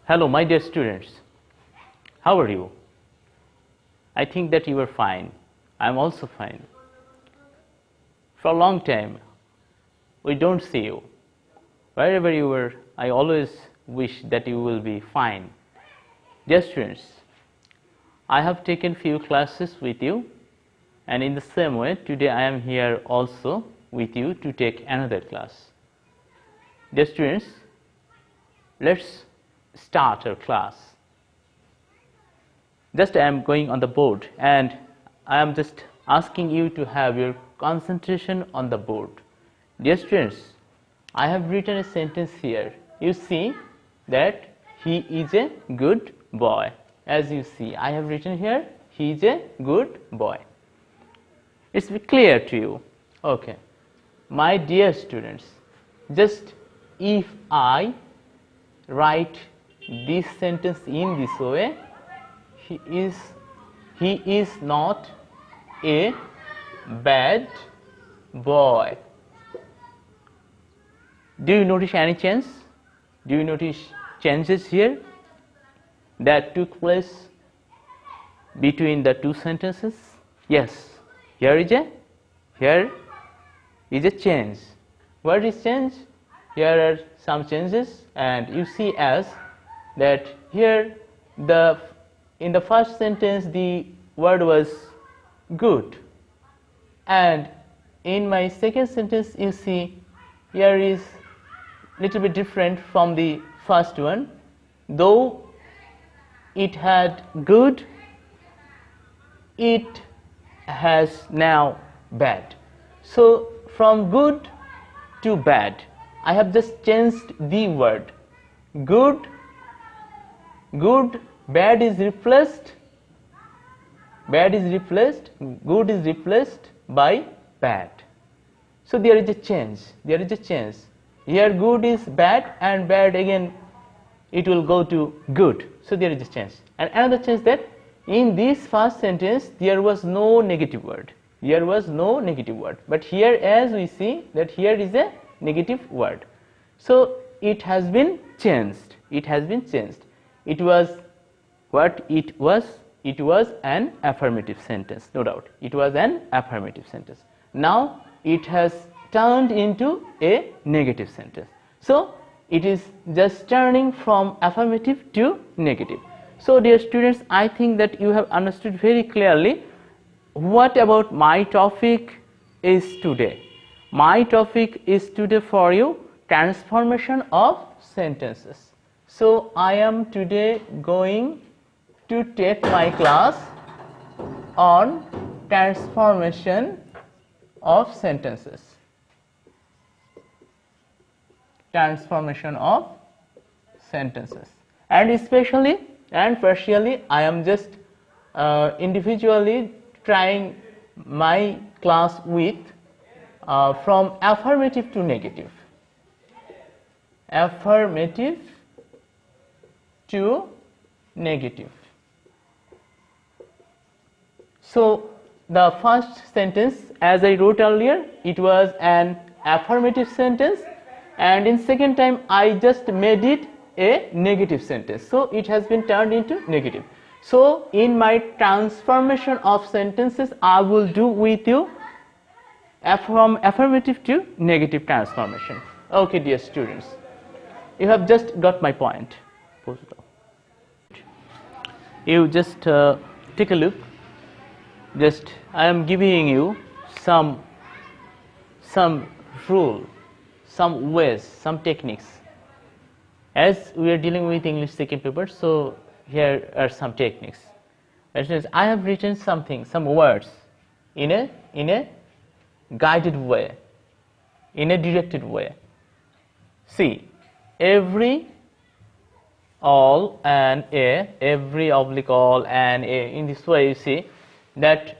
Hello, my dear students. How are you? I think that you are fine. I am also fine. For a long time, we don't see you. Wherever you were, I always wish that you will be fine. Dear students, I have taken few classes with you, and in the same way, today I am here also with you to take another class. Dear students, let's start our class. Just I am going on the board and I am just asking you to have your concentration on the board. Dear students, I have written a sentence here. You see that he is a good boy. As you see, I have written here, he is a good boy. It's clear to you. Okay. My dear students, just if I write this sentence in this way, he is not a bad boy. Do you notice any change? Do you notice changes here that took place between the two sentences? Yes, here is a change. What is change? Here are some changes, and you see as that here in the first sentence the word was good, and in my second sentence you see here is little bit different from the first one. Though it had good, it has now bad. So from good to bad, I have just changed the word. Good, bad is replaced, good is replaced by bad. So there is a change. Here good is bad, and bad again it will go to good. So there is a change. And another change, that in this first sentence there was no negative word. But here, as we see, that here is a negative word. So it has been changed. It was what it was. It was an affirmative sentence, no doubt. It was an affirmative sentence. Now it has turned into a negative sentence. So it is just turning from affirmative to negative. So dear students, I think that you have understood very clearly what about my topic is today. My topic is today for you transformation of sentences. So I am today going to take my class on transformation of sentences. And especially and partially I am just individually trying my class with from affirmative to negative. So the first sentence, as I wrote earlier, it was an affirmative sentence, and in second time I just made it a negative sentence. So it has been turned into negative. So in my transformation of sentences, I will do with you from affirmative to negative transformation. Okay, dear students, you have just got my point. You just take a look. Just I am giving you some rule, some ways, some techniques. As we are dealing with English second paper, so here are some techniques. I have written some words in a guided way, in a directed way. See, every, all, and a, every oblique all and a. In this way, you see that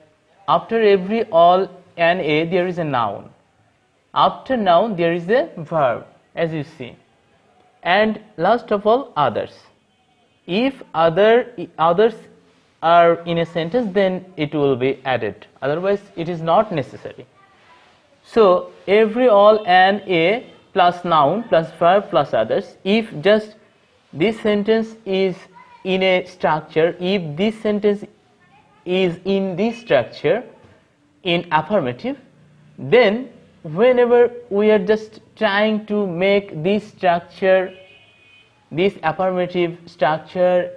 after every, all, and a there is a noun. After noun there is a verb, as you see, and last of all others. If others are in a sentence, then it will be added, otherwise it is not necessary. So every, all, and a plus noun plus verb plus others. If just this sentence is in a structure, if this sentence is in this structure in affirmative, then whenever we are just trying to make this structure, this affirmative structure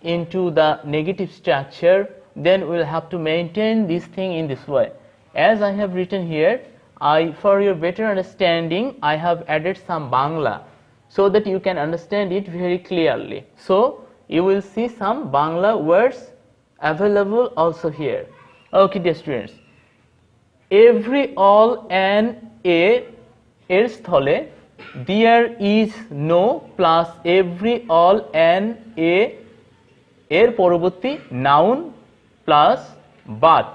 into the negative structure, then we will have to maintain this thing in this way. As I have written here, for your better understanding, I have added some Bangla so that you can understand it very clearly. So you will see some Bangla words available also here. Okay, dear students, every, all, and a এর স্থলে there is no plus every, all, and a এর পরবর্তী noun plus but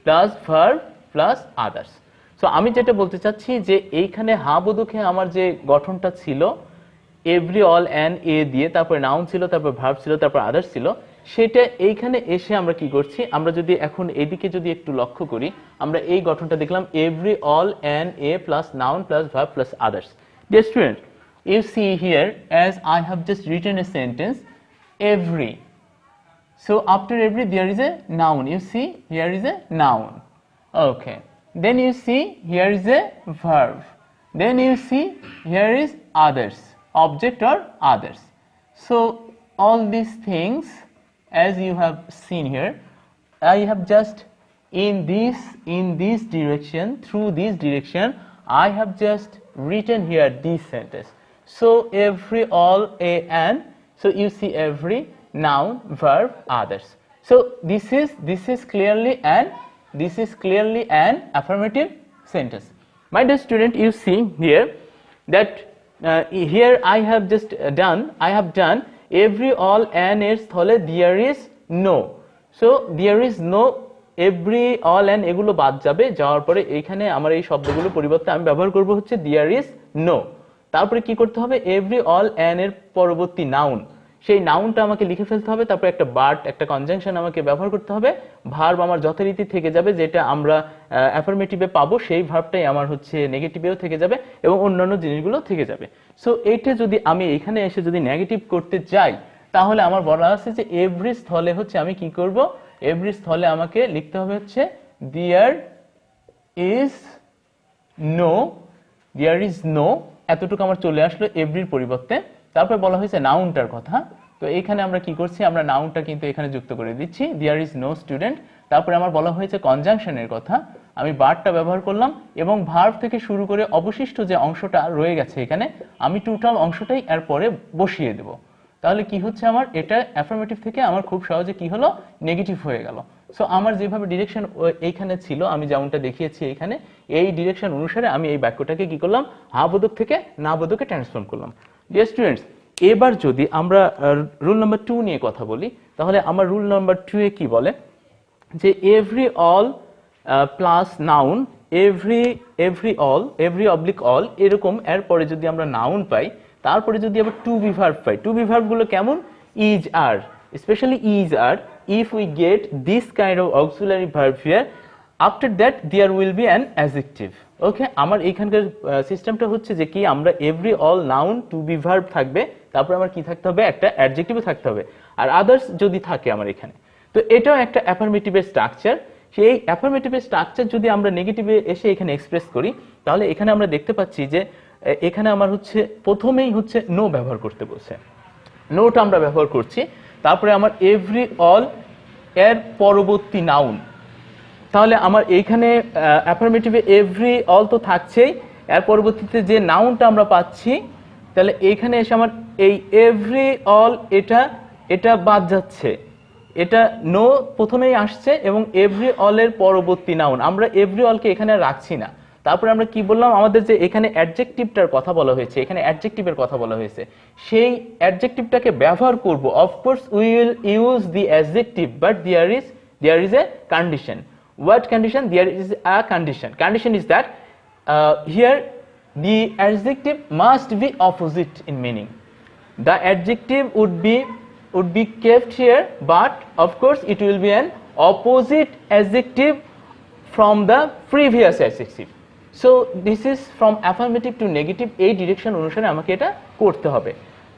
plus verb plus others. So আমি যেটা বলতে চাচ্ছি যে এইখানে হা বোধকে আমার যে গঠনটা ছিল এভরি, অল, অ্যান্ড এ দিয়ে, তারপরে নাউন ছিল, তারপর ভার্ব ছিল, তারপর আদার্স ছিল, সেটা এইখানে এসে আমরা কি করছি, আমরা যদি এখন এদিকে যদি একটু লক্ষ্য করি, আমরা এই গঠনটা দেখলাম every, all, and a plus noun plus verb plus others. Dear student, you see here as I have just written a sentence every. So after every there is a noun. You see here is a noun. Okay. Then you see here is a verb. Then you see here is others, object or others. So all these things, as you have seen here, I have just in this direction, through this direction, I have just written here this sentence. So every, all, a, and. So you see every, noun, verb, others. So this is clearly an affirmative sentence. My dear student, you see here that here I have just done every, all, and এর স্থলে there is no. So there is no, every, all, and এগুলো বাদ যাবে, যাওয়ার পরে এখানে আমার এই শব্দগুলো পরিবর্তে আমি ব্যবহার করব হচ্ছে there is no. তারপরে কি করতে হবে, every, all, and এর পরবর্তী নাউন, সেই নাউনটা আমাকে লিখে ফেলতে হবে, তারপর একটা বাট, একটা কনজাংশন আমাকে ব্যবহার করতে হবে, ভার্ব আমার যথারীতি থেকে যাবে, যেটা আমরা অ্যাফার্মেটিভে পাবো সেই ভার্বটাই আমার হচ্ছে নেগেটিভেও থেকে যাবে এবং অন্যান্য জিনিসগুলো থেকে যাবে. সো এইটা যদি আমি এখানে এসে যদি নেগেটিভ করতে যাই, তাহলে আমার বলা আছে যে এভরি স্থলে হচ্ছে আমি কি করব, এভরি স্থলে আমাকে লিখতে হবে হচ্ছে দেয়ার ইজ নো, এতটুকু আমার চলে আসলো এভরির পরিবর্তে. তারপরে বলা হয়েছে নাউনটার কথা, তো এখানে আমরা কি করছি, আমরা নাউনটা কিন্তু এখানে যুক্ত করে দিচ্ছি, দেয়ার ইজ নো স্টুডেন্ট. তারপরে আমার বলা হয়েছে কনজাংশনের কথা, আমি বারটা ব্যবহার করলাম এবং ভার্ব থেকে শুরু করে অবশিষ্ট যে অংশটা রয়ে গেছে এখানে, আমি টোটাল অংশটাই এর পরে বসিয়ে দেব. তাহলে কি হচ্ছে, আমার এটা অ্যাফার্মেটিভ থেকে আমার খুব সহজে কি হলো, নেগেটিভ হয়ে গেল. সো আমার যেভাবে ডিরেকশন এইখানে ছিল, আমি যেমনটা দেখিয়েছি এখানে, এই ডিরেকশন অনুসারে আমি এই বাক্যটাকে কি করলাম, হা বোধক থেকে না বোধকে ট্রান্সফর্ম করলাম. ডিয়ার স্টুডেন্টস, এবার যদি আমরা রুল নাম্বার 2 নিয়ে কথা বলি, তাহলে আমার রুল নাম্বার 2 এ কি বলে যে every, all plus noun, every all, every oblique all, এরকম এর পরে যদি আমরা নাউন পাই, তারপরে যদি আবার টু বি ভার্ব পাই, টু বি ভার্ব গুলো কেমন, is, are, specially is, are, if we get this kind of auxiliary verb here, after that there will be an adjective. Okay, আমার এখানকার সিস্টেমটা হচ্ছে যে কি, আমরা every, all, noun, to be verb থাকবে, তারপর আমার কি থাকতে হবে, একটা অ্যাডজেক্টিভ থাকতে হবে, আর আদার্স যদি থাকে আমার এখানে, তো এটাও একটা অ্যাফার্মেটিভের স্ট্রাকচার. সেই অ্যাফার্মেটিভের স্ট্রাকচার যদি আমরা নেগেটিভে এসে এখানে এক্সপ্রেস করি, তাহলে এখানে আমরা দেখতে পাচ্ছি যে এখানে আমার হচ্ছে প্রথমেই হচ্ছে নো ব্যবহার করতে বলছে, নোটা আমরা ব্যবহার করছি, তারপরে আমার এভরি, অল এর পরবর্তী নাউন, তাহলে আমার এইখানে অ্যাফার্মেটিভে এভরি, অল তো থাকছেই, এর পরবর্তীতে যে নাউনটা আমরা পাচ্ছি, তাহলে এইখানে এসে আমার এই এভরি, অল, এটা বাদ যাচ্ছে, এটা নো প্রথমেই আসছে এবং এভরি, অল এর পরবর্তী নাউন, আমরা এভরি, অলকে এখানে রাখছি না. তারপরে আমরা কি বললাম, আমাদের যে এখানে অ্যাডজেক্টিভটার কথা বলা হয়েছে, এখানে অ্যাডজেক্টিভের কথা বলা হয়েছে, সেই অ্যাডজেক্টিভটাকে ব্যবহার করব. Of course we will use the adjective, but there is a condition. What condition? There is a condition. Condition is that here the adjective must be opposite in meaning. The adjective would be kept here, but of course it will be an opposite adjective from the previous adjective. So this is from affirmative to negative, এই direction অনুসারে আমাকে এটা করতে হবে.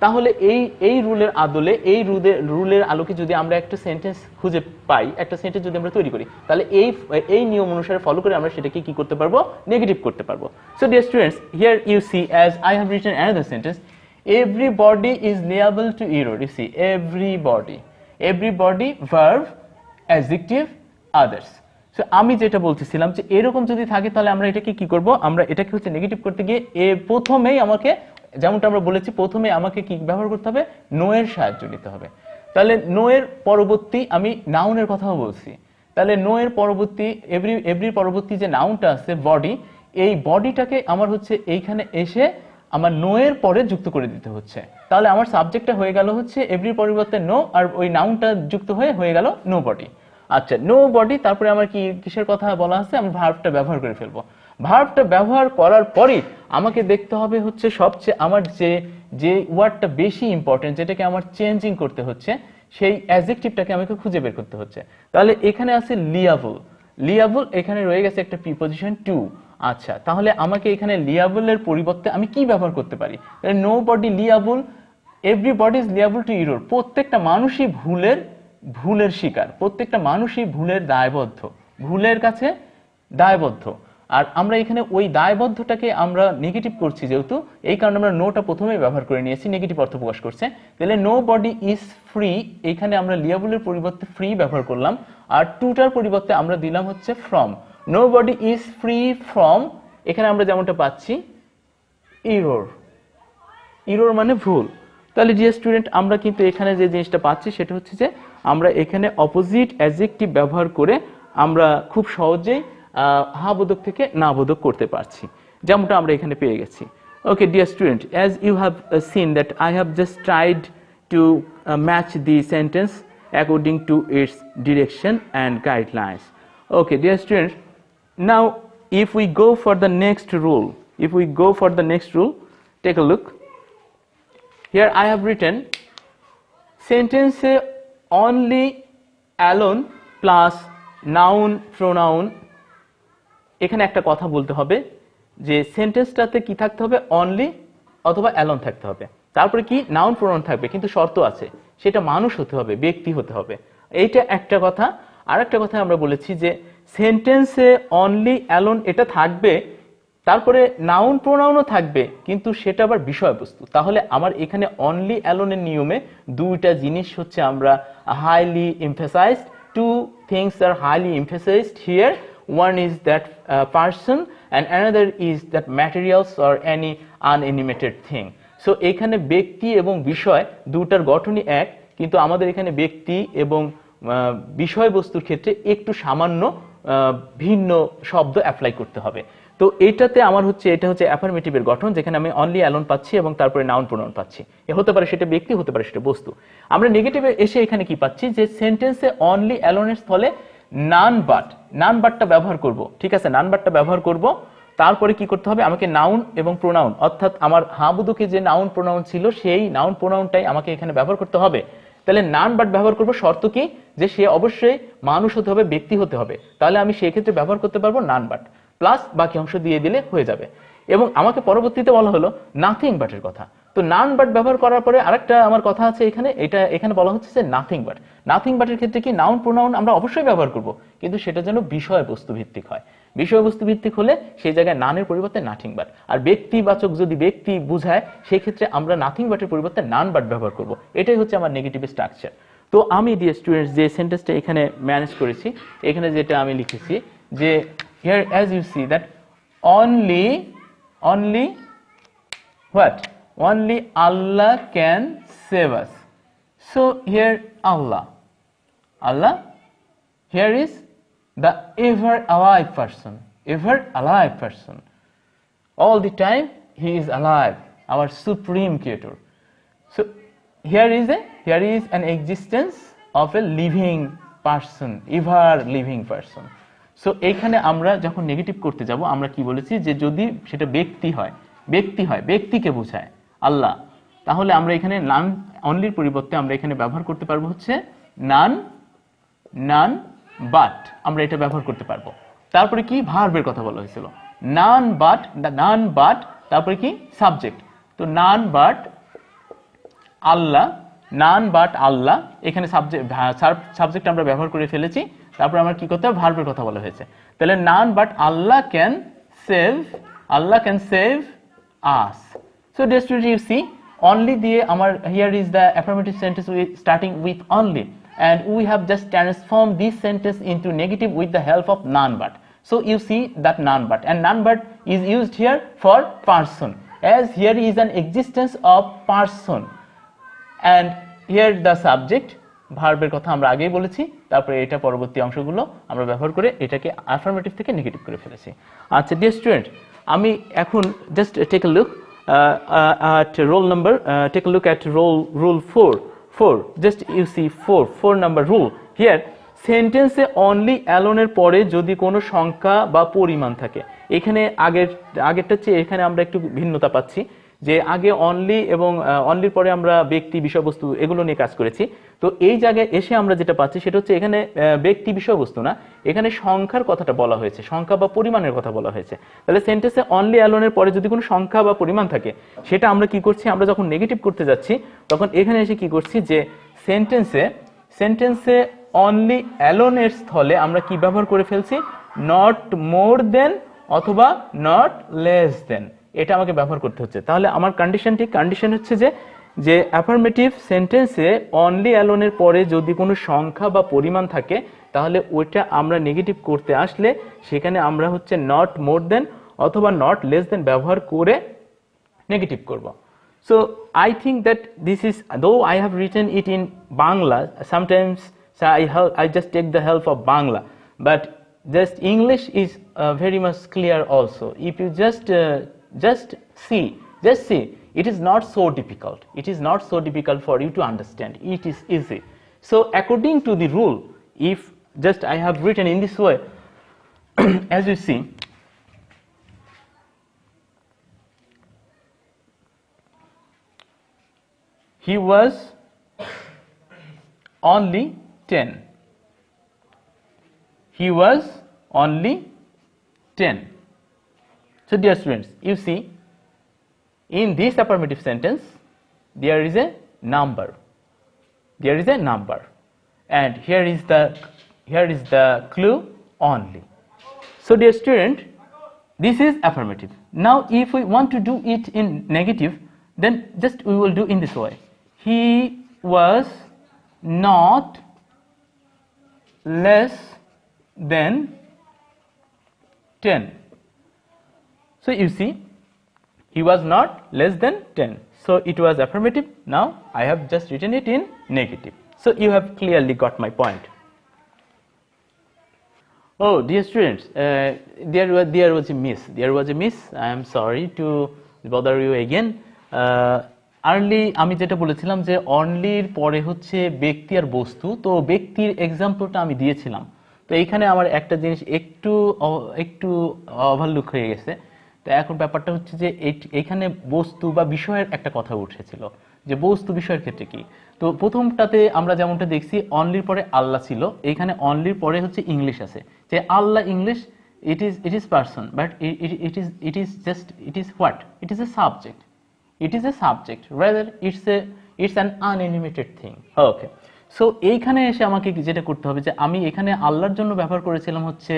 তাহলে এই রুলের আদলে রুলের আলোকে যদি আমরা একটা সেন্টেন্স খুঁজে পাই, একটা সেন্টেন্স যদি আমরা তৈরি করি, তাহলে এই নিয়ম অনুসারে ফলো করে আমরা সেটাকে কি করতে পারবো, নেগেটিভ করতে পারবো। So dear students, here you see as I have written another sentence, everybody is liable to error. You see, everybody verb adjective others. So আমি যেটা বলতেছিলাম যে এরকম যদি থাকে তাহলে আমরা এটাকে কি করব, আমরা এটাকে হচ্ছে নেগেটিভ করতে গিয়ে প্রথমেই আমাকে, যেমনটা আমরা বলেছি, প্রথমে আমাকে কি ব্যবহার করতে হবে, নো এর সাহায্য নিতে হবে। তাহলে নো এর পরবর্তী, আমি নাউনের কথাও বলছি, তাহলে নো এর পরবর্তী, এভরি পরবর্তী যে নাউনটা আছে বডি, এই বডিটাকে আমার হচ্ছে এইখানে এসে আমার নো এর পরে যুক্ত করে দিতে হচ্ছে। তাহলে আমার সাবজেক্টটা হয়ে গেল হচ্ছে এভরি পরিবর্তে নো, আর ওই নাউনটা যুক্ত হয়ে গেল নো বডি। আচ্ছা, নো বডি, তারপরে আমার কি কিসের কথা বলা আছে, আমি ভার্বটা ব্যবহার করে ফেলবো। ভার্বটা ব্যবহার করার পরেই আমাকে দেখতে হবে হচ্ছে সবচেয়ে আমার যে ওয়ার্ডটা বেশি ইম্পর্টেন্ট, যেটাকে আমার চেঞ্জিং করতে হচ্ছে, সেই অ্যাডজেক্টিভটাকে আমাকে খুঁজে বের করতে হচ্ছে। তাহলে এখানে আছে লিয়াবল, লিয়াবল এখানে রয়ে গেছে একটা প্রিপজিশন টু। আচ্ছা, তাহলে আমাকে এখানে লিয়াবলের পরিবর্তে আমি কি ব্যবহার করতে পারি, nobody liable, everybody is liable to error, প্রত্যেকটা মানুষই ভুলের শিকার, প্রত্যেকটা মানুষই ভুলের দায়বদ্ধ, ভুলের কাছে দায়বদ্ধ। আর আমরা এখানে ওই দায়বদ্ধটাকে আমরা নেগেটিভ করছি, যেহেতু এই কারণে আমরা নোটা প্রথমেই ব্যবহার করে নিয়েছি, নেগেটিভ অর্থ প্রকাশ করছে। তাহলে নো বডি ইজ ফ্রি, এখানে আমরা লিয়াবলের পরিবর্তে ফ্রি ব্যবহার করলাম, আর টুটার পরিবর্তে আমরা দিলাম হচ্ছে from. Nobody is free from, এখানে আমরা যেমনটা পাচ্ছি এরর, এরর মানে ভুল। তাহলে ডিয়ার স্টুডেন্ট, আমরা কিন্তু এখানে যে জিনিসটা পাচ্ছি সেটা হচ্ছে যে আমরা এখানে অপোজিট অ্যাডজেক্টিভ ব্যবহার করে আমরা খুব সহজেই হা বোধক থেকে না বোধক করতে পারছি, যেমনটা আমরা এখানে পেয়ে গেছি। Okay dear student, as you have seen that I have just tried to match the sentence according to its direction and guidelines. Okay dear student, now if we go for the next rule, take a look. Here I have written sentence only alone plus noun pronoun। এখানে একটা কথা বলতে হবে যে সেন্টেন্সটাতে কি থাকতে হবে, only অথবা অ্যালোন থাকতে হবে, তারপরে কি নাউন প্রোনাউন থাকবে, কিন্তু শর্ত আছে, সেটা মানুষ হতে হবে, ব্যক্তি হতে হবে। এইটা একটা কথা। আর একটা কথা আমরা বলেছি যে সেন্টেন্সে অনলি অ্যালোন এটা থাকবে, তারপরে নাউন প্রোনাউনও থাকবে, কিন্তু সেটা আবার বিষয়বস্তু। তাহলে আমার এখানে অনলি অ্যালোনের নিয়মে দুইটা জিনিস হচ্ছে আমরা highly emphasised, two things are highly emphasised here. One is that person and another is that materials or any unanimated thing. So এখানে ব্যক্তি এবং বিষয় দুটার গঠনই এক, কিন্তু আমাদের এখানে ব্যক্তি এবং বিষয়বস্তুর ক্ষেত্রে একটু সামান্য ভিন্ন শব্দ অ্যাপ্লাই করতে হবে। তো এটা হচ্ছে অ্যাফার্মেটিভের গঠন, যেখানে আমি অনলি অ্যালোন পাচ্ছি এবং তারপরে নাউন প্রোনাউন পাচ্ছি। হতে পারে সেটা ব্যক্তি, হতে পারে সেটা বস্তু। আমরা নেগেটিভে এসে এখানে কি পাচ্ছি, যে সেন্টেন্সে অনলি অ্যালোনের স্থলে নান বাটটা ব্যবহার করব। ঠিক আছে, নান বাটটা ব্যবহার করব, তারপরে কি করতে হবে, আমাকে নাউন এবং প্রোনাউন, অর্থাৎ আমার হাবুদুকে যে নাউন প্রোনাউন ছিল সেই নাউন প্রোনাউনটাই আমাকে এখানে ব্যবহার করতে হবে। তাহলে নান বাট ব্যবহার করব, শর্ত কি, যে সে অবশ্যই মানুষ হতে হবে, ব্যক্তি হতে হবে। তাহলে আমি সেই ক্ষেত্রে ব্যবহার করতে পারবো নান বাট, প্লাস বাকি অংশ দিয়ে দিলে হয়ে যাবে। এবং আমাকে পরবর্তীতে বলা হলো নাথিং বাটের কথা। তো নান বাট ব্যবহার করার পরে আরেকটা আমার কথা আছে এখানে বলা হচ্ছে যে নাথিং বাটের ক্ষেত্রে কি নাউন প্রোনাউন আমরা অবশ্যই ব্যবহার করব, কিন্তু সেটা যেন বিষয়বস্তু ভিত্তিক হয়। বিষয়বস্তু ভিত্তিক হলে সেই জায়গায় নানের পরিবর্তে নাথিং বাট, আর ব্যক্তিবাচক যদি ব্যক্তি বোঝায় সেই ক্ষেত্রে আমরা নাথিং বাটের পরিবর্তে নান বাট ব্যবহার করব। এটাই হচ্ছে আমার নেগেটিভ স্ট্রাকচার। তো আমি ডিয়ার স্টুডেন্টস যে সেন্টেন্সটা এখানে ম্যানেজ করেছি, এখানে যেটা আমি লিখেছি যে here as you see that only what, only Allah can save us. So here Allah here is the ever alive person, all the time he is alive, our supreme creator. So here is an existence of a living person, ever living person. So এইখানে আমরা যখন negative করতে যাব, আমরা কি বলেছি, যে যদি সেটা ব্যক্তি হয়, ব্যক্তিকে বোঝায় আল্লাহ, তাহলে আমরা এখানে নান অনলির পরিবর্তে আমরা এখানে ব্যবহার করতে পারবো হচ্ছে নান বাট, আমরা এটা ব্যবহার করতে পারবো। তারপরে কি, ভার্বের কথা বলা হয়েছিল, নান বাট, তারপরে কি সাবজেক্ট। তো none but Allah, none but আল্লাহ, এখানে সাবজেক্ট আমরা ব্যবহার করে ফেলেছি, তারপর আমরা কি করতে হবে, ভার্বের কথা বলা হয়েছে। তাহলে none but Allah can save, Allah can save us. So dear students, you see only দিয়ে আমার here is the affirmative sentence with starting with only, and we have just transformed this sentence into negative with the help of non but. So you see that non but, and non but is used here for person, as here is an existence of person, and here the subject, ভার্বের কথা আমরা আগেই বলেছি, তারপরে এটা পরবর্তী অংশগুলো আমরা ব্যবহার করে এটাকে অ্যাফার্মেটিভ থেকে নেগেটিভ করে ফেলেছি। আচ্ছা ডিয়ার স্টুডেন্ট, আমি এখন just take a look at roll number, take a look at rule 4. Just you see 4 number rule here. সেন্টেন্সে অনলি অ্যালোনের পরে যদি কোনো সংখ্যা বা পরিমাণ থাকে, এখানে আগেরটা চেয়ে এখানে আমরা একটু ভিন্নতা পাচ্ছি, যে আগে অনলি এবং অনলির পরে আমরা ব্যক্তি বিষয়বস্তু এগুলো নিয়ে কাজ করেছি। তো এই জায়গায় এসে আমরা যেটা পাচ্ছি সেটা হচ্ছে এখানে ব্যক্তি বিষয়বস্তু না, এখানে সংখ্যার কথাটা বলা হয়েছে, সংখ্যা বা পরিমাণের কথা বলা হয়েছে। তাহলে সেন্টেন্সে অনলি অ্যালোনের পরে যদি কোনো সংখ্যা বা পরিমাণ থাকে, সেটা আমরা কি করছি, আমরা যখন নেগেটিভ করতে যাচ্ছি তখন এখানে এসে কি করছি, যে সেন্টেন্সে অনলি অ্যালোনের স্থলে আমরা কি ব্যবহার করে ফেলছি, নট মোর দেন অথবা নট লেস দেন, এটা আমাকে ব্যবহার করতে হচ্ছে। তাহলে আমার কন্ডিশন হচ্ছে যে অ্যাফার্মেটিভ সেন্টেন্সে অনলি অ্যালোনের পরে যদি কোনো সংখ্যা বা পরিমাণ থাকে, তাহলে ওইটা আমরা নেগেটিভ করতে আসলে সেখানে আমরা হচ্ছে নট মোর দেন অথবা নট লেস দেন ব্যবহার করে নেগেটিভ করব। So I think that this is, though I have written it in Bangla, sometimes I just take the help of Bangla, but just English is very much clear also. If you just see, it is not so difficult. It is not so difficult for you to understand. It is easy. So according to the rule, if just I have written in this way, as you see, he was only 10. He was only 10. So dear students, you see, in this affirmative sentence, there is a number. There is a number. And here is the clue only. So dear student, this is affirmative. Now if we want to do it in negative, then just we will do in this way. He was not less than 10. So you see, he was not less than 10. So it was affirmative. Now I have just written it in negative. So you have clearly got my point. Oh dear students, there was a miss. I am sorry to bother you again. Early আমি যেটা বলেছিলাম যে অনলির পরে হচ্ছে ব্যক্তি আর বস্তু, তো ব্যক্তির এক্সাম্পলটা আমি দিয়েছিলাম। তো এইখানে আমার একটা জিনিস একটু ওভারলুক হয়ে গেছে। তো এখন ব্যাপারটা হচ্ছে যে এইখানে বস্তু বা বিষয়ের একটা কথা উঠেছিল, যে বস্তু বিষয়ের ক্ষেত্রে কি। তো প্রথমটাতে আমরা যেমনটা দেখছি অনলির পরে আল্লাহ ছিল, এইখানে অনলির পরে হচ্ছে ইংলিশ আছে, যে আল্লাহ English, it is person, but it is what, it is a subject. It is a subject, rather it's an unanimated thing. Okay, so এইখানে এসে আমাকে যেটা করতে হবে, যে আমি এখানে আল্লাহর জন্য ব্যবহার করেছিলাম হচ্ছে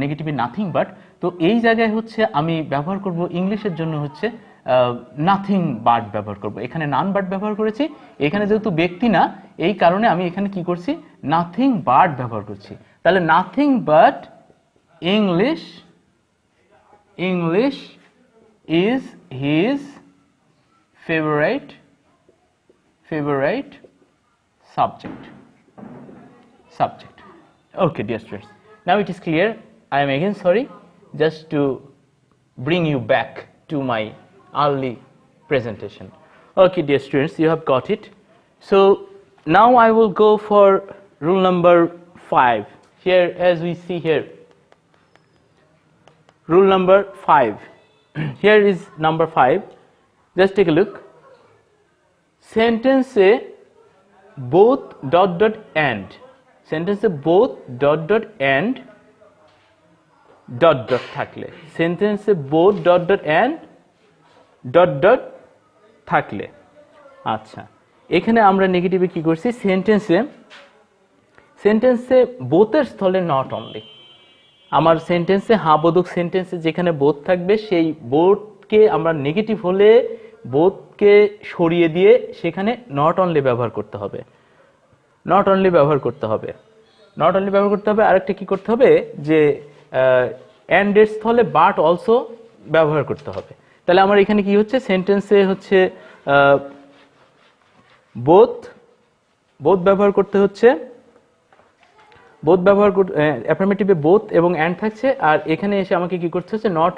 নেগেটিভ নাথিং বাট, তো এই জায়গায় হচ্ছে আমি ব্যবহার করব ইংলিশের জন্য হচ্ছে নাথিং বাট ব্যবহার করব। এখানে নান বাট ব্যবহার করেছি, এখানে যেহেতু ব্যক্তি না, এই কারণে আমি এখানে কি করছি, নাথিং বাট ব্যবহার করছি। তাহলে nothing but English is his favorite subject. Okay dear students, now it is clear. I am again sorry, just to bring you back to my early presentation. Okay dear students, you have got it. So now I will go for rule number 5. Here, as we see here, rule number 5. Here is number 5. Just take a look. Sentence both ... and. Sentence both ... and ... থাকলে, সেন্টেন্সে both ... and ... থাকলে, আচ্ছা, এখানে আমরা নেগেটিভে কি করছি, সেন্টেন্সে বোথের স্থলে নট অনলি। আমার সেন্টেন্সে হ্যাঁ বোধক সেন্টেন্সে যেখানে বোধ থাকবে সেই বোধকে আমরা নেগেটিভ হলে বোধকে সরিয়ে দিয়ে সেখানে নট অনলি ব্যবহার করতে হবে, নট অনলি ব্যবহার করতে হবে, নট অনলি ব্যবহার করতে হবে। আরেকটা কি করতে হবে যে অ্যান্ড এর স্থলে বাট অলসো ব্যবহার করতে হবে। তাহলে আমার এখানে কি হচ্ছে, সেন্টেন্সে হচ্ছে বোথ ব্যবহার করতে হচ্ছে, বোথ ব্যবহার অ্যাফার্মেটিভে বোথ এবং অ্যান্ড থাকছে, আর এখানে এসে আমাকে কি করতে হচ্ছে, নট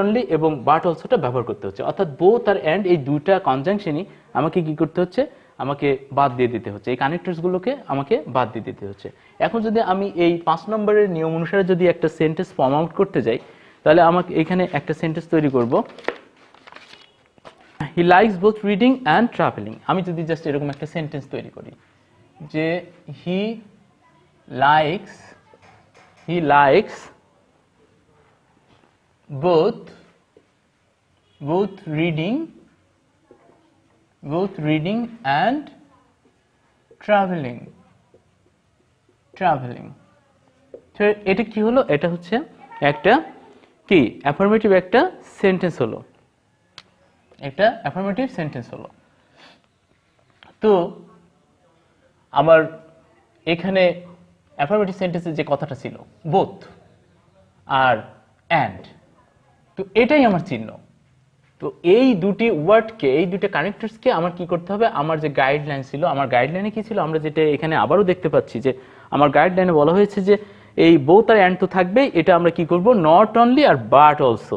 অনলি এবং বাট অলসোটা ব্যবহার করতে হচ্ছে। অর্থাৎ বোথ আর অ্যান্ড এই দুইটা কনজাংশনই আমাকে কি করতে হচ্ছে, আমাকে বাদ দিয়ে দিতে হচ্ছে, এই কানেক্টরসগুলোকে আমাকে বাদ দিয়ে দিতে হচ্ছে। এখন যদি আমি এই 5 নম্বরের নিয়ম অনুসারে যদি একটা সেন্টেন্স ফর্ম আউট করতে যাই, তাহলে আমাকে এখানে একটা সেন্টেন্স তৈরি করব, he likes both reading and travelling. আমি যদি জাস্ট এরকম একটা সেন্টেন্স তৈরি করি যে হি likes both reading and traveling. তো এটা কি হলো, এটা হচ্ছে একটা কি অ্যাফার্মেটিভ একটা সেন্টেন্স হলো, একটা অ্যাফার্মেটিভ সেন্টেন্স হলো। তো আমার এখানে অ্যাফার্মেটিভ সেন্টেন্সের যে কথাটা ছিল বোথ আর অ্যান্ড, তো এটাই আমার চিহ্ন। তো এই দুটি ওয়ার্ডকে, এই দুটো কানেক্টরসকে আমার কি করতে হবে, আমার যে গাইডলাইন ছিল, আমার গাইডলাইনে কি ছিল, আমরা যেটা এখানে আবারও দেখতে পাচ্ছি যে আমার গাইডলাইনে বলা হয়েছে যে এই বোথ আর অ্যান্ড তো থাকবেই, এটা আমরা কি করব, নট অনলি আর বাট অলসো,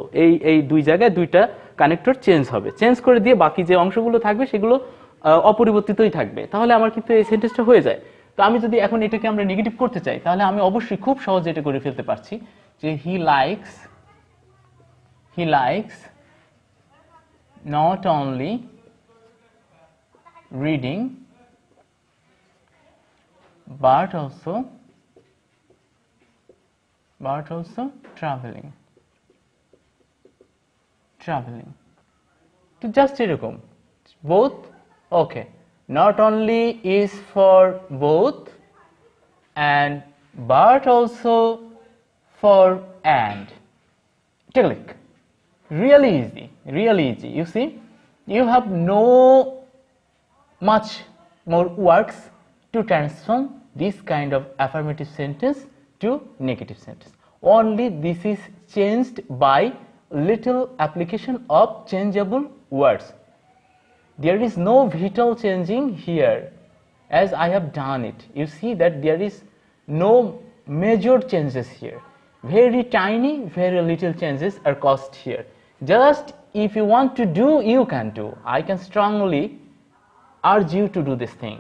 এই দুই জায়গায় দুইটা কানেক্টর চেঞ্জ হবে, চেঞ্জ করে দিয়ে বাকি যে অংশগুলো থাকবে সেগুলো অপরিবর্তিতই থাকবে। তাহলে আমার কিন্তু এই সেন্টেন্সটা হয়ে যায়। তো আমি যদি এখন এটাকে আমরা নেগেটিভ করতে চাই, তাহলে আমি অবশ্যই খুব সহজে এটা করে ফেলতে পারছি যে he likes not only reading but also traveling. তো জাস্ট এরকম both, okay, not only is for both and but also for and. Take a look. Really easy. You see, you have no much more works to transform this kind of affirmative sentence to negative sentence. Only this is changed by little application of changeable words. There is no vital changing here as I have done it. You see that there is no major changes here. Very tiny, very little changes are caused here. Just if you want to do, you can do. I can strongly urge you to do this thing.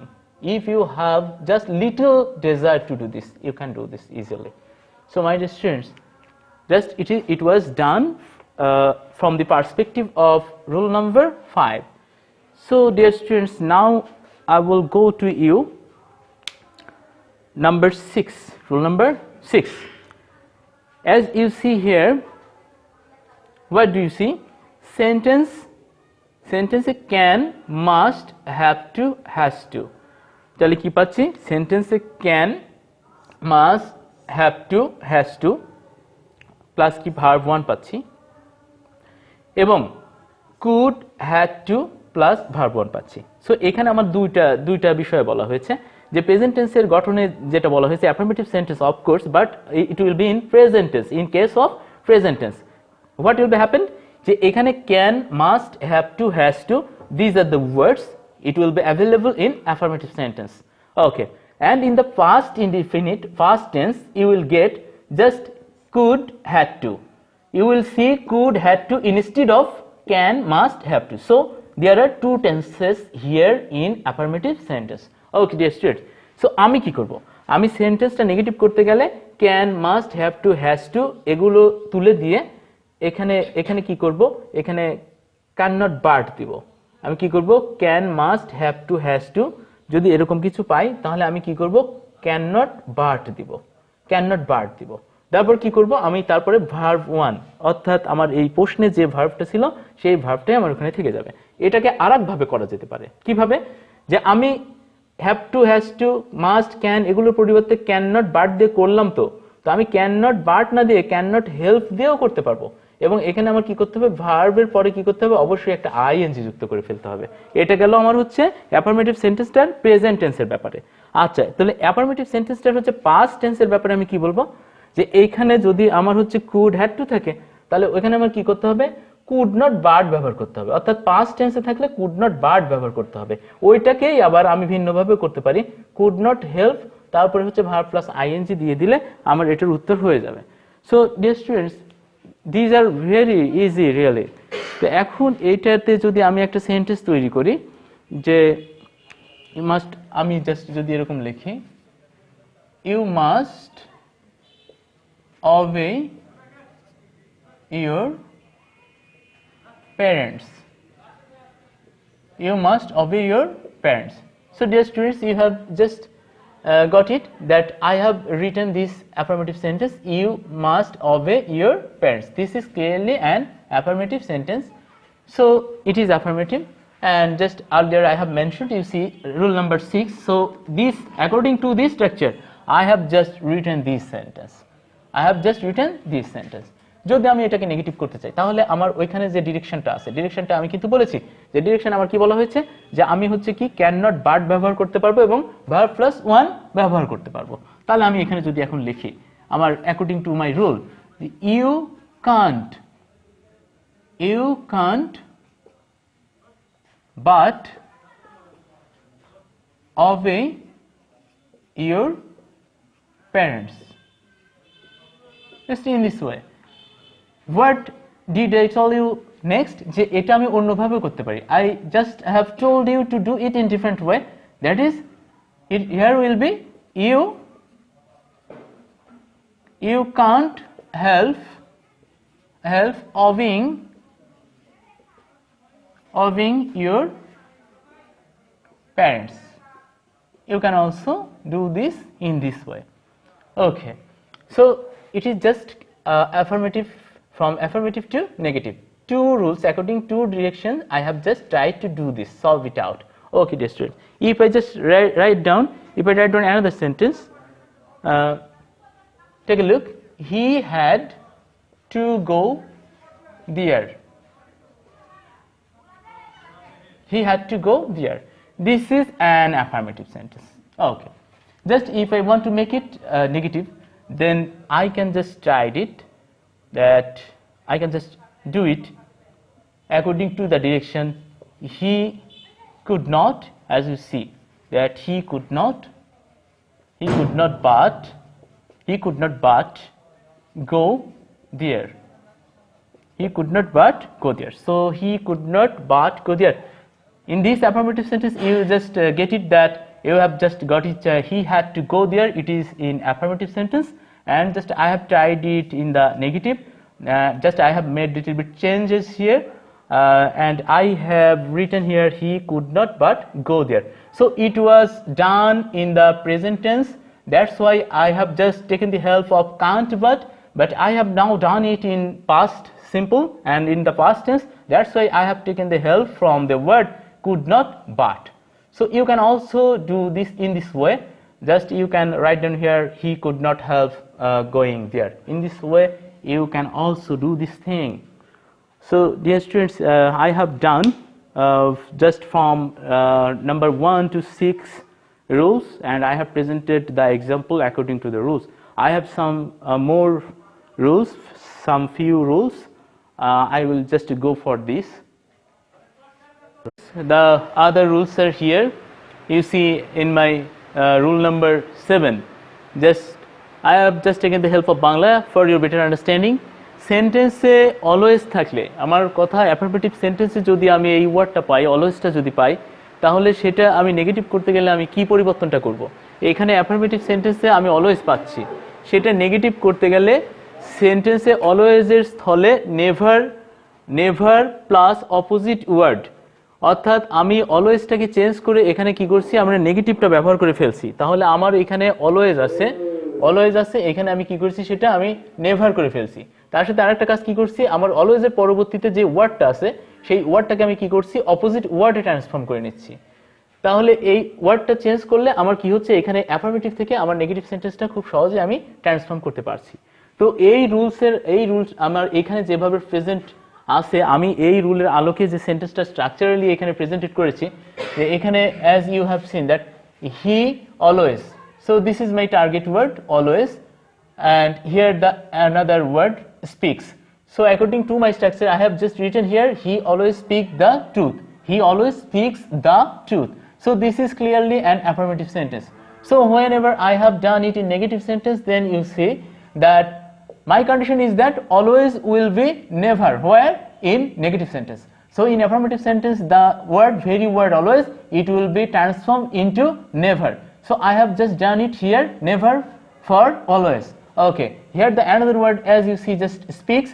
If you have just little desire to do this, you can do this easily. So my dear students, just it was done from the perspective of rule number 5. So dear students, now I will go to you number 6, rule number 6. As you see here, what do you see? Sentence can, must, have to, has to. তাহলে কি পাচ্ছি, সেন্টেন্সে can, must, have to, has to plus কি verb 1 পাচ্ছি, এবং could, had to plus verb 1 পাচ্ছি। So এখানে আমার দুইটা বিষয় বলা হয়েছে যে প্রেজেন্ট টেন্সের গঠনে যেটা বলা হয়েছে affirmative sentence of course, but it will be in present tense. In case of present tense what will be happen, যে এখানে can, must, have to, has to, these are the words, it will be available in affirmative sentence. Okay, and in the past indefinite past tense you will get just could, had to. You will see could, had to instead of can, must, have to. So there are two tenses here in affirmative sentence. Okay dear students, so আমি কি করব, আমি সেন্টেন্সটা negative করতে গেলে can, must, have to, has to এগুলো তুলে দিয়ে এখানে কি করব, এখানে ক্যান নট বাট দিব। আমি কি করব, can, must, have to, has to যদি এরকম কিছু পাই তাহলে আমি কি করব, ক্যান নট বাট দিব, তারপর কি করব, আমি তারপরে ভার্ব 1 অর্থাৎ আমার এই প্রশ্নে যে ভার্বটা ছিল সেই ভার্বটাই আমার ওখানে থেকে যাবে। এটাকে আরেকভাবে করা যেতে পারে। কিভাবে? যে আমি have to, has to, must, can এগুলোর পরিবর্তে ক্যান নট বাট দিয়ে করলাম, তো আমি ক্যান নট বাট না দিয়ে ক্যান নট হেল্প দিয়েও করতে পারবো। এবং এখানে আমার কি করতে হবে, ভার্বের পরে কি করতে হবে, অবশ্যই একটা আইএনজি যুক্ত করে ফেলতে হবে। এটা গেল আমার হচ্ছে অ্যাফার্মেটিভ সেন্টেন্সটার প্রেজেন্ট টেন্সের ব্যাপারে। আচ্ছা, তাহলে অ্যাফার্মেটিভ সেন্টেন্সটার হচ্ছে পাস্ট টেন্সের ব্যাপারে আমি কি বলবো, যে এইখানে যদি আমার হচ্ছে কুড, হ্যাড টু থাকে, তাহলে ওইখানে আমার কি করতে হবে, কুড নট বাট ব্যবহার করতে হবে। অর্থাৎ পাস্ট টেন্সে থাকলে কুড নট বাট ব্যবহার করতে হবে। ওইটাকেই আবার আমি ভিন্নভাবে করতে পারি, কুড নট হেল্প, তারপরে হচ্ছে ভার্ব প্লাস আইএনজি দিয়ে দিলে আমার এটার উত্তর হয়ে যাবে। So dear students, these are very easy really. তো এখন এইটাতে যদি আমি একটা সেন্টেন্স তৈরি করি যে ইউ মাস্ট, আমি জাস্ট যদি এরকম লিখি, you must obey your parents. You must obey your parents. So dear students, you have just got it that I have written this affirmative sentence, you must obey your parents. This is clearly an affirmative sentence, so it is affirmative. And just earlier I have mentioned, you see rule number 6. So this, according to this structure, I have just written this sentence. I have just written this sentence. যদি আমি এটাকে negative করতে চাই, তাহলে আমার ওইখানে যে ডিরেকশনটা আছে, ডিরেকশনটা আমি কিন্তু বলেছি যে ডিরেকশন আমার কি বলা হয়েছে, যে আমি হচ্ছে কি ক্যান নট বাট ব্যবহার করতে পারবো এবং ভার্ব প্লাস ওয়ান ব্যবহার করতে পারবো। তাহলে আমি এখানে যদি এখন লিখি আমার according to my rule, you can't but obey your parents. Just in this way. What did I tell you next? যে এটা আমি অন্যভাবে করতে পারি। I just have told you to do it in different way. That is, it here will be you can't help obeying your parents. You can also do this in this way. Okay, so it is just affirmative, from affirmative to negative. Two rules, according to direction, I have just tried to do this, solve it out. Okay, dear students, if I just write down another sentence, take a look. He had to go there. He had to go there. This is an affirmative sentence. Okay, just if I want to make it negative, then I can just try it, that I can just do it according to the direction. He could not, as you see, that he could not but go there. He could not but go there. So he could not but go there. In this affirmative sentence, you just get it that you have just got it, he had to go there. It is in affirmative sentence, and just I have tried it in the negative. Just I have made little bit changes here, and I have written here he could not but go there. So it was done in the present tense. That's why I have just taken the help of can't but I have now done it in past simple and in the past tense. That's why I have taken the help from the word could not but. So you can also do this in this way. Just you can write down here he could not help going there. In this way you can also do this thing. So dear students, I have done just from number 1 to 6 rules, and I have presented the example according to the rules. I have some more rules, some few rules. I will just go for this. The other rules are here. You see in my rule number 7. Just I have just taken the help of Bangla for your better understanding. সেন্টেন্সে always থাকলে, আমার কথা affirmative সেন্টেন্সে যদি আমি এই ওয়ার্ডটা পাই, অলওয়েজটা যদি পাই, তাহলে সেটা আমি নেগেটিভ করতে গেলে আমি কি পরিবর্তনটা করব? এখানে অ্যাফার্মেটিভ সেন্টেন্সে আমি অলওয়েজ পাচ্ছি, সেটা নেগেটিভ করতে গেলে সেন্টেন্সে অলওয়েজের স্থলে নেভার প্লাস অপোজিট ওয়ার্ড, অর্থাৎ আমি অলওয়েজটাকে চেঞ্জ করে এখানে কি করছি, আমরা নেগেটিভটা ব্যবহার করে ফেলছি। তাহলে আমার এখানে অলওয়েজ আছে, এখানে আমি কি করছি, সেটা আমি নেভার করে ফেলছি। তার সাথে আরেকটা কাজ কি করছি, আমার অলওয়েজের পরবর্তীতে যে ওয়ার্ডটা আছে সেই ওয়ার্ডটাকে আমি কি করছি অপোজিট ওয়ার্ডে ট্রান্সফর্ম করে নিচ্ছি তাহলে এই ওয়ার্ডটা চেঞ্জ করলে আমার কি হচ্ছে এখানে অ্যাফার্মেটিভ থেকে আমার নেগেটিভ সেন্টেন্সটা খুব সহজে আমি ট্রান্সফর্ম করতে পারছি তো এই রুলস আমার এখানে যেভাবে প্রেজেন্ট আছে আমি এই রুলের আলোকে যে সেন্টেন্সটা স্ট্রাকচারালি এখানে প্রেজেন্টেড করেছি যে এখানে as you have seen that he always so this is my target word always and here the another word speaks so according to my structure I have just written here he always speaks the truth he always speaks the truth so this is clearly an affirmative sentence so whenever I have done it in negative sentence then you see that my condition is that always will be never where in negative sentence so in affirmative sentence the very word always it will be transformed into never so I have just done it here never for always okay here the another word as you see just speaks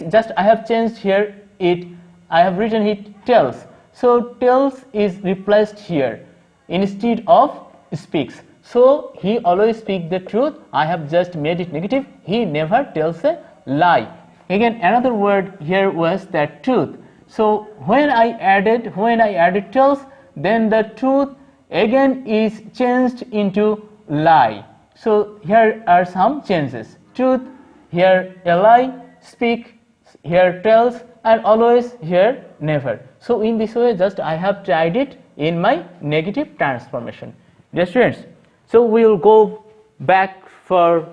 just I have changed here it I have written it tells so tells is replaced here instead of speaks so he always speaks the truth I have just made it negative he never tells a lie again another word here was that truth so when I added tells then the truth again is changed into lie so here are some changes truth here a lie speak here tells and always here never so in this way just I have tried it in my negative transformation dear students so we will go back for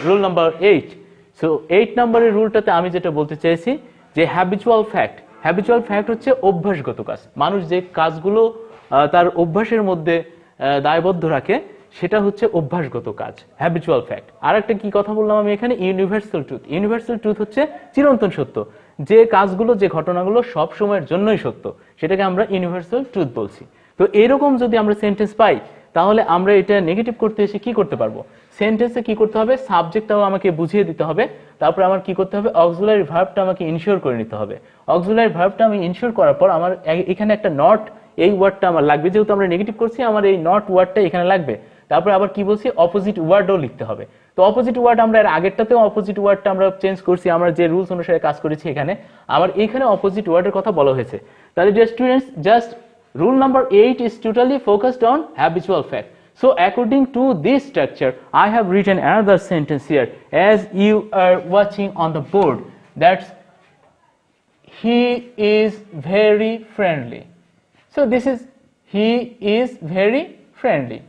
rule number 8 so 8 number rule টাতে আমি যেটা বলতে চাইছি যে habitual fact হচ্ছে অভ্যাসগত কাজ মানুষ যে কাজগুলো তার অভ্যাসের মধ্যে দায়বদ্ধ রাখে সেটা হচ্ছে অভ্যাসগত কাজ হ্যাবিচুয়াল ফ্যাক্ট আর একটা কি কথা বললাম আমি এখানে ইউনিভার্সাল ট্রুথ হচ্ছে চিরন্তন সত্য যে কাজগুলো যে ঘটনাগুলো সব সময়ের জন্যই সত্য সেটাকে আমরা ইউনিভার্সাল ট্রুথ বলছি তো এরকম যদি আমরা সেন্টেন্স পাই তাহলে আমরা এটা নেগেটিভ করতে এসে কি করতে পারবো সেন্টেন্সে কি করতে হবে সাবজেক্টটাও আমাকে বুঝিয়ে দিতে হবে তারপর আমার কি করতে হবে অক্সিলারি ভার্বটা আমাকে ইনশিওর করে নিতে হবে অক্সিলারি ভার্বটা আমি ইনশিওর করার পর আমার এখানে একটা নট এই ওয়ার্ডটা আমার লাগবে যেহেতু আমরা নেগেটিভ করছি আমার এই নট ওয়ার্ডটা এখানে লাগবে তারপর আবার কি বলছি অপোজিট ওয়ার্ডও লিখতে হবে তো অপোজিট ওয়ার্ড আমরা এর আগেরটাতেও অপোজিট ওয়ার্ডটা আমরা চেঞ্জ করছি আমরা যে রুলস অনুসারে কাজ করেছি এখানে আবার এখানে অপোজিট ওয়ার্ডের কথা বলা হয়েছে তাহলে dear students just rule number 8 is totally focused on habitual fact so according to this structure I have written another sentence here as you are watching on the board that's he is very friendly so this is he is very friendly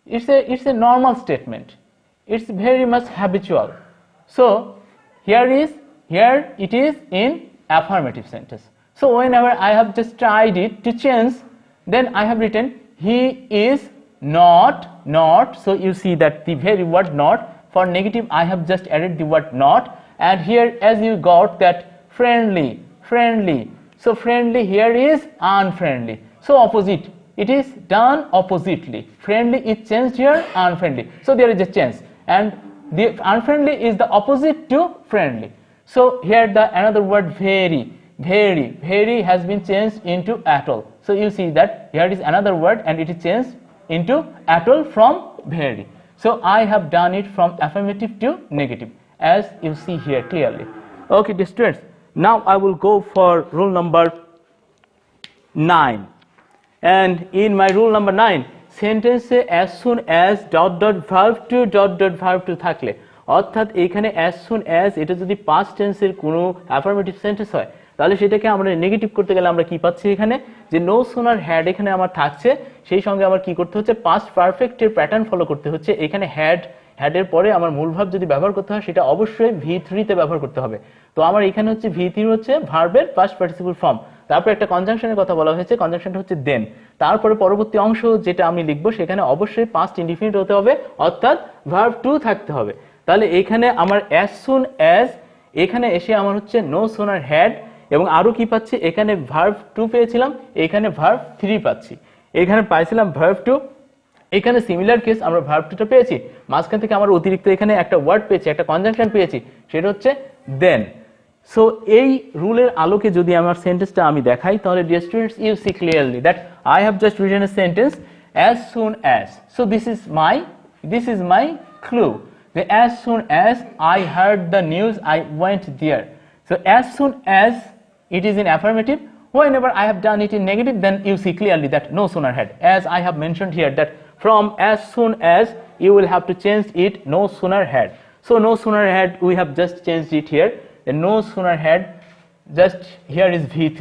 it's a normal statement it's very much habitual so here it is in affirmative sentence so whenever I have just tried it to change then I have written he is not so you see that the very word not for negative I have just added the word not and here as you got that friendly so friendly here is unfriendly so opposite it is done oppositely friendly is changed here unfriendly so there is a change and the unfriendly is the opposite to friendly so here the another word very has been changed into atoll so you see that here is another word and it is changed into atoll from very so I have done it from affirmative to negative as you see here clearly okay dear students now I will go for rule number 9 and in my rule number 9 sentence as soon as ... verb to থাকলে অর্থাৎ এখানে as soon as এটা যদি past tense এর কোনো affirmative sentence হয় তাহলে সেটাকে আমরা নেগেটিভ করতে গেলে আমরা কি পাচ্ছি এখানে যে no sooner had এখানে আমার থাকছে সেই সঙ্গে আমার কি করতে হচ্ছে past perfect এর প্যাটার্ন ফলো করতে হচ্ছে এখানে had এর পরে আমার মূল ভাব যদি ব্যবহার করতে হয় সেটা অবশ্যই V3 তে ব্যবহার করতে হবে তো আমার এখানে হচ্ছে V3 হচ্ছে ভার্বের past participle form তারপর একটা কনজাংশনের কথা বলা হয়েছে কনজাংশনটা হচ্ছে দেন তারপরে পরবর্তী অংশ যেটা আমি লিখবো সেখানে অবশ্যই পাস্ট ইনডিফিনিট হতে হবে অর্থাৎ ভার্ব টু থাকতে হবে তাহলে এখানে আমার as soon as এখানে এসে আমার হচ্ছে no sooner had এবং আরো কি পাচ্ছি এখানে ভার্ব টু পেয়েছিলাম এখানে ভার্ব থ্রি পাচ্ছি এখানে পাইছিলাম ভার্ব টু এখানে সিমিলার কেস আমরা ভার্ব টুটা পেয়েছি মাঝখান থেকে আমরা অতিরিক্ত এখানে একটা ওয়ার্ড পেয়েছি একটা কনজাংশন পেয়েছি সেটা হচ্ছে দেন সো এই রুলের আলোকে যদি আমার সেন্টেন্সটা আমি দেখাই তাহলে dear students you see clearly that I have just written a sentence as soon as so this is my clue the as soon as I heard the news I went there so as soon as it is in affirmative Whenever I have done it in negative, then you see clearly that no sooner had, as I have mentioned here, that from as soon as you will have to change it no sooner had. So no sooner had, we have just changed it here, and no sooner had, just here is V3.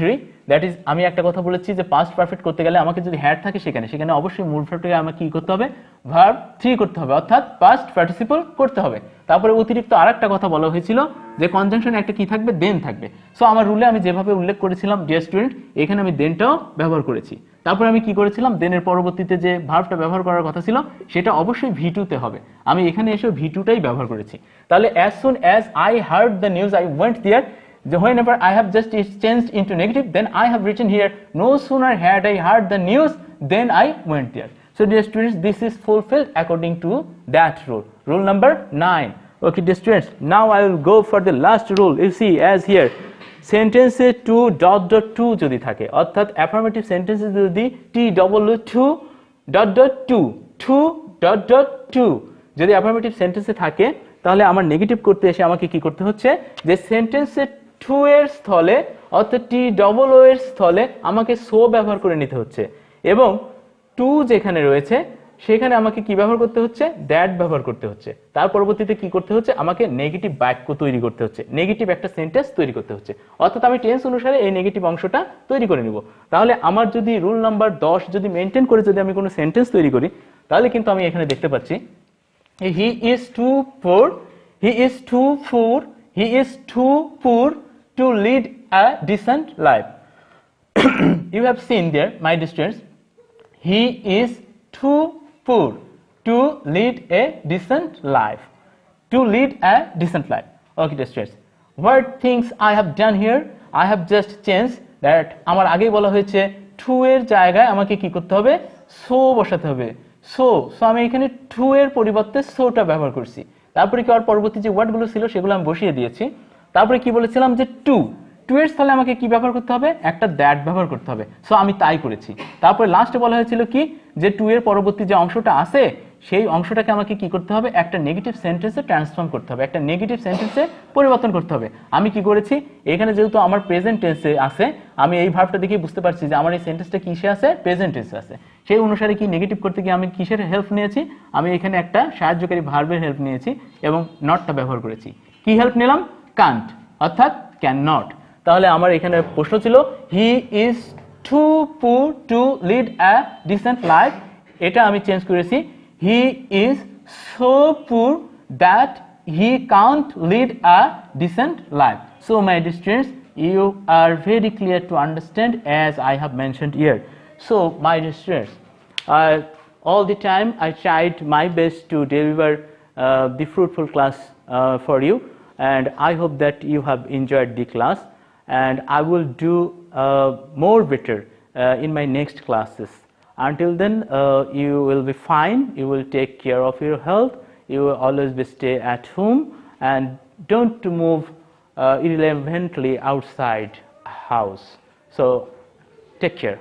That is, আমি একটা কথা বলেছি যে past perfect করতে গেলে আমাকে যদি had থাকে সেখানে অবশ্যই মূল ভার্বটাকে আমাকে কি করতে হবে, ভার্ব 3 করতে হবে, অর্থাৎ পাস্ট পার্টিসিপল করতে হবে। তারপরে অতিরিক্ত আরেকটা কথা বলা হয়েছিল যে কনজাংশন একটা কি থাকবে, দেন থাকবে। সো আমার রুলে আমি যেভাবে উল্লেখ করেছিলাম ডিয়ার স্টুডেন্ট, এখানে আমি দেনটাও ব্যবহার করেছি। তারপরে আমি কি করেছিলাম, দেনের পরবর্তীতে যে ভার্বটা ব্যবহার করার কথা ছিল সেটা অবশ্যই V2 তে হবে, আমি এখানে এসে V2টাই ব্যবহার করেছি। তাহলে as soon as I heard the news I went there, whenever I have just changed into negative, then I have written here no sooner had I heard the news then I went there. So dear students, this is fulfilled according to that rule, rule number 9. Okay dear students, now I will go for the last rule. You see as here sentence এ 2.2 যদি থাকে, অর্থাৎ affirmative sentence যদি TW2.2 যদি affirmative sentence এ থাকে, তাহলে আমার negative করতে এসে আমাকে কি করতে হচ্ছে, যে সেন্টেন্সে 2 এর স্থলে অর্থাৎ TOO এর স্থলে আমাকে সো ব্যবহার করে নিতে হচ্ছে, এবং 2 যেখানে রয়েছে সেখানে আমাকে কি ব্যবহার করতে হচ্ছে, দ্যাট ব্যবহার করতে হচ্ছে। তার পরবর্তীতে কি করতে হচ্ছে, আমাকে নেগেটিভ বাক্য তৈরি করতে হচ্ছে, নেগেটিভ একটা সেন্টেন্স তৈরি করতে হচ্ছে, অর্থাৎ আমি টেন্স অনুসারে এই নেগেটিভ অংশটা তৈরি করে নিব। তাহলে আমার যদি রুল নাম্বার 10 যদি মেনটেন করে যদি আমি কোনো সেন্টেন্স তৈরি করি, তাহলে কিন্তু আমি এখানে দেখতে পাচ্ছি he is too poor to lead a decent life. You have seen there, my dear students, he is too poor to lead a decent life. Okay dear students, what things I have done here, I have just changed that আমার আগেই বলা হয়েছে 2 এর জায়গায় আমাকে কি করতে হবে, সো বসাতে হবে। সো আমি এখানে 2 এর পরিবর্তে সোটা ব্যবহার করছি। তারপরে কি আর পরবর্তী যে ওয়ার্ডগুলো ছিল সেগুলো আমি বসিয়ে দিয়েছি। তারপরে কি বলেছিলাম যে 2 এর স্থলে আমাকে কি ব্যবহার করতে হবে, একটা দ্যাট ব্যবহার করতে হবে। সো আমি তাই করেছি। তারপরে লাস্টে বলা হয়েছিল কি, যে 2 এর পরবর্তী যে অংশটা আছে সেই অংশটাকে আমাকে কি করতে হবে, একটা নেগেটিভ সেন্টেন্সে ট্রান্সফর্ম করতে হবে, একটা নেগেটিভ সেন্টেন্সে পরিবর্তন করতে হবে। আমি কি করেছি, এখানে যেহেতু আমার প্রেজেন্ট টেন্সে আছে, আমি এই ভার্বটা দেখে বুঝতে পারছি যে আমার এই সেন্টেন্সটা কিসে আছে, প্রেজেন্ট টেন্সে আছে। সেই অনুসারে কি নেগেটিভ করতে গিয়ে আমি কিসের হেল্প নিয়েছি, আমি এখানে একটা সাহায্যকারী ভার্বের হেল্প নিয়েছি এবং নটটা ব্যবহার করেছি। কি হেল্প নিলাম, কান্ট অর্থাৎ ক্যান নট। তাহলে আমার এখানে প্রশ্ন ছিল হি ইজ টু পুর to lead a decent life, এটা আমি চেঞ্জ করেছি হি ইজ সো পুর that he Kant lead a decent life. So my dear students, you are very clear to understand as I have mentioned here. So my dear students, all the time I tried my best to deliver the fruitful class for you, and I hope that you have enjoyed the class, and I will do more better in my next classes. Until then, you will be fine, you will take care of your health, you will always be stay at home, and don't move irrelevantly outside house. So take care.